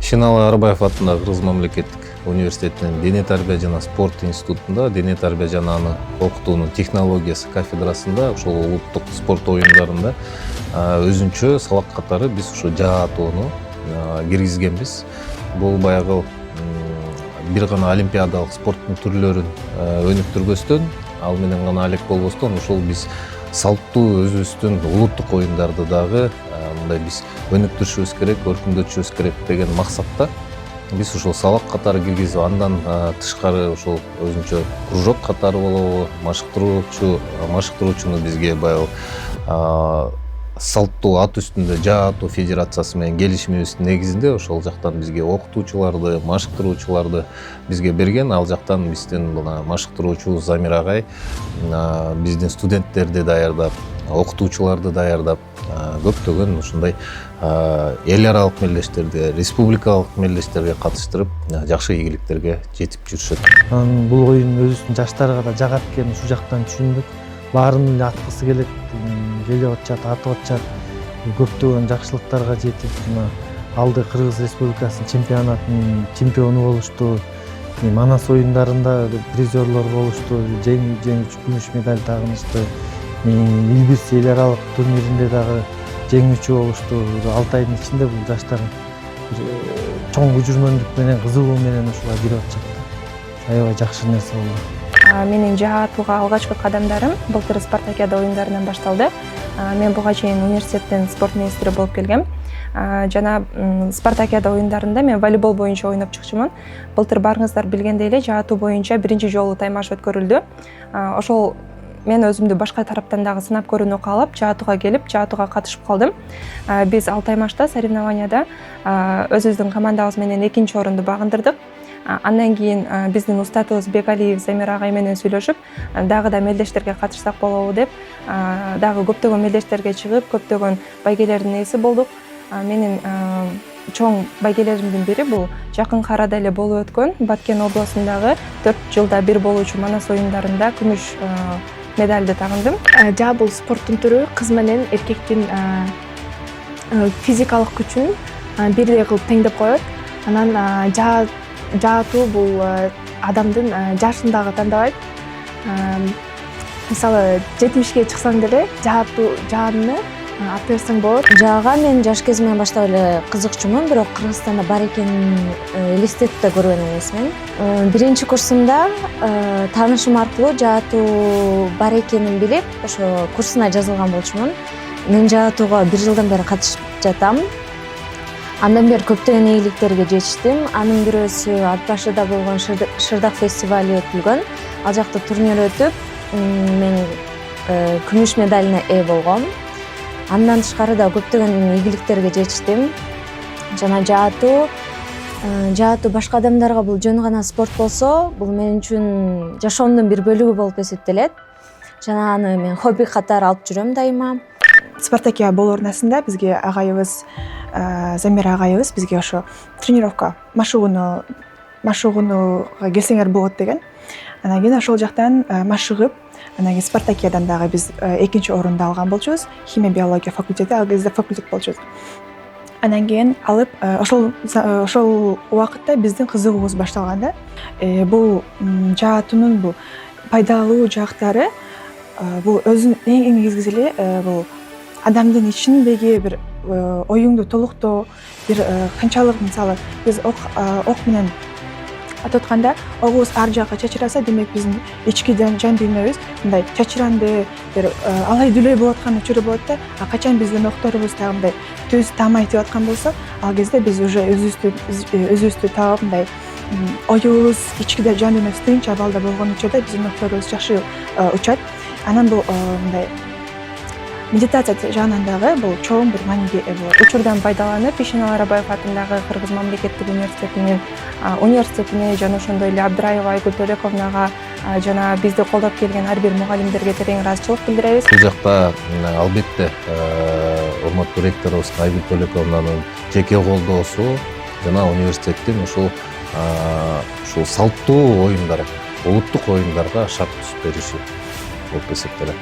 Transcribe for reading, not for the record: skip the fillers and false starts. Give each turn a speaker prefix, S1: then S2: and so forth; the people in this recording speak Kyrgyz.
S1: Шеналы Арбаев атындагы Кыргыз мамлекеттик университетинин дене тарбия жана спорт институтунда дене тарбия жана аны окутуунун технологиясы кафедрасында ошол улуттук спорт оюндарында өзүнчө сабак катары биз ушу жаатууну киргизгенбиз. Бул баягы бир гана олимпиадалык спорттун түрлөрүн өнүктүрбөстөн, ал менен гана алек болбостон ошол биз салттуу өзүбүздүн улуттук оюндарды дагы мындай биз өнүктүрүшүбүз керек, өркүндөтүшүбүз керек деген максатта биз ушул сабак катары киргизип, андан тышкары ошол өзүнчө кружок катары болобу, машыктыруучуну бизге баягы салттуу ат үстүндө жаатуу федерациясы менен келишимибиздин негизинде ошол жактан бизге окутуучуларды, машыктыруучуларды бизге берген. Ал жактан биздин мына машыктыруучубуз Замир агай биздин студенттерди даярдап, окутуучуларды даярдап, көптөгөн ушундай эл аралык мелдештерди, республикалык мелдештерге катыштырып, жакшы ийгиликтерге жетип жүрүшөт.
S2: Бул оюн өзүбүздүн жаштарга да жагат экенин ушул жактан түшүндүк. Баарын эле аткысы келет, келип атышат, атып атышат. Көптөгөн жакшылыктарга жетип, мына алды Кыргыз Республикасынын чемпионатынын чемпиону болушту. Манас оюндарында призерлор болушту, жеңүүчү күмүш медаль тагынышты. Илбирс эл аралык турниринде дагы жеңүүчү болушту. 6 айдын ичинде бул жаштар чоң күжүрмөндүк менен, кызыгуу менен ушуга кирип атышат. Аябай жакшы нерсе болду.
S3: Менин жаатууга алгачкы кадамдарым былтыр Спартакиада оюндарынан башталды. Мен буга чейин университеттин спорт министри болуп келгем. Жана Спартакиада оюндарында мен волейбол боюнча ойноп чыкчумун. Былтыр барыңыздар билгендей эле жаатуу боюнча биринчи жолу таймаш өткөрүлдү. Ошол мен өзүмдү башка тараптан дагы сынап көрүүнү каалап, жаатууга келип, жаатууга катышып калдым. Биз ал таймашта соревнованияда өзүбүздүн командабыз менен 2-чи орунду багындырдык. Андан кийин биздин устатыбыз Бегалиев Замир агай менен сүйлөшүп, дагы да мелдештерге катышсак болобу деп, дагы көптөгөн мелдештерге чыгып, көптөгөн байгелердин ээси болдук. Менин чоң байгелеримдин бири бул жакынкы арада эле болуп өткөн Баткен областындагы 4 жылда бир болуучу Манас оюндарында күмүш медальды тагындым.
S4: Жаа бул спорттун түрү кыз менен эркектин физикалык күчүн бирдей кылып теңдеп коет. Анан жаатуу бул адамдын жашын дагы тандабайт. Мисалы 70-ке чыксаң деле жааны ап берсең болот.
S5: Жаага мен жаш кезимден баштап эле кызыкчумун, бирок Кыргызстанда бар экенин элестетип да көргөн эмесмин. Биринчи курсумда таанышым аркылуу жаатуу бар экенин билип, ошо курсуна жазылган болчумун. Мен жаатууга 1 жылдан бери катышып жатам. Андан бери көптөгөн ийгиликтерге жетиштим. Анын бирөөсү Ат башыда болгон Шырдак фестивали өтүлгөн. Ал жакта турнир өтүп, мен күмүш медалине ээ болгом. Андан тышкары да көптөгөн ийгиликтерге жетиштим. Жана жаатуу башка адамдарга бул жөн гана спорт болсо, бул мен үчүн жашоомдун бир бөлүгү болуп эсептелет. Жана аны мен хобби катары алып жүрөм дайыма.
S4: Спартакиада болоорунасында бизге агайыбыз Замир агайыбыз бизге ошо тренировка машыгууга келсеңер болот деген. Анан кийин ошол жактан машыгып, анан кийин Спартакиадан дагы биз 2-чи орунду алган болчубуз. Химия биология факультети, ал кезде факультет болчубуз. Анан кийин алып ошол убакытта биздин кызыгуубуз башталган да. Бул жаатунун бул пайдалуу жактары бул өзүнүн эң негизгиси эле бул адамдын ичиндеги бир оюңду толуктоо, бир канчалык мисалы биз ок менен атып атканда огубуз ар жакка чачыраса, демек биздин ички жан дүйнөбүз мындай чачыранды, бир алай дүлөй болуп аткан учуру болот да. Качан биздин окторубуз дагы мындай түз тамай тип аткан болсо, ал кезде биз уже өзүбүздү таап мындай оюбуз, ички жан дүйнөбүз тынч абалда болгон учурда биздин окторубуз жакшы учат. Анан бул мындай медитация жагынан дагы бул чоң бир мааниге ээ болот.
S3: Учурдан пайдаланып, Шеналы Арбаев атындагы Кыргыз мамлекеттик университетине жана ошондой эле Абдраева Айгүл Төлөковнага жана бизди колдоп келген ар бир мугалимдерге терең ыраазычылык билдиребиз.
S1: Бул жакта албетте урматтуу ректорубуз Айгүл Төлөковнанын жеке колдоосу жана университеттин ушул салттуу оюндар, улуттук оюндарга шарт түзүп бериши болуп эсептелет.